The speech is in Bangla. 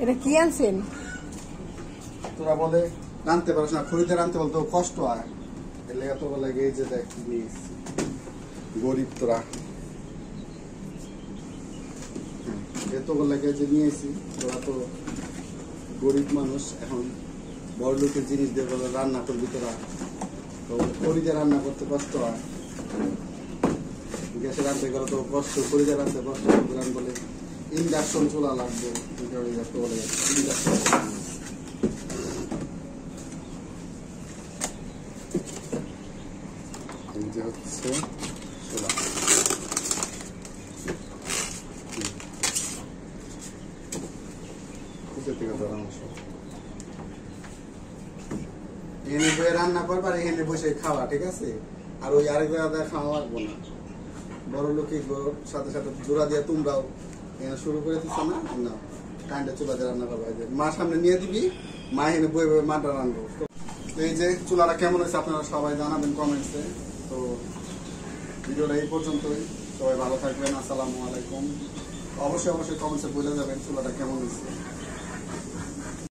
এটা কি আনছেন? তোরা বলে রানতে পারিস না, খড়িতে রানতে বলতে কষ্ট হয়, এর লেগে তো বলে এই যে দেখ গরিব তোরা এত লাগে যে নিয়েছি, তোরা তো গরিব মানুষ, এখন বড় লোকের জিনিস দিয়ে বলে রান্না করবি তোরা, তো খড়িতে রান্না করতে কষ্ট হয়, গ্যাসে রান্না গেলে তো কষ্ট, খড়িতে রান্না কষ্ট, বলে ইন্ডাকশন চুলা লাগবে, বলে ইন্ডাকশন হচ্ছে চুলা। এনে বসে রান্না করবার, এখানে বসে খাওয়া, ঠিক আছে? আর ওই আরেক জায়গায় খাওয়া লাগবো না। বড় লোকের সাথে সাথে জোড়া দিয়ে তোমরাও এখানে শুরু করে দিচ্ছ না, না কারেন্টের চুলা দিয়ে রান্না করবা। মা সামনে নিয়ে দিবি, মা এখানে বয়ে বয়ে মাটা রান্নাবো। তো এই যে চুলাটা কেমন হয়েছে আপনারা সবাই জানাবেন কমেন্টসে। তো ভিডিওটা এই পর্যন্তই, সবাই ভালো থাকবেন, আসসালামু আলাইকুম। অবশ্যই কমেন্টসে বলে যাবেন চুলাটা কেমন হয়েছে।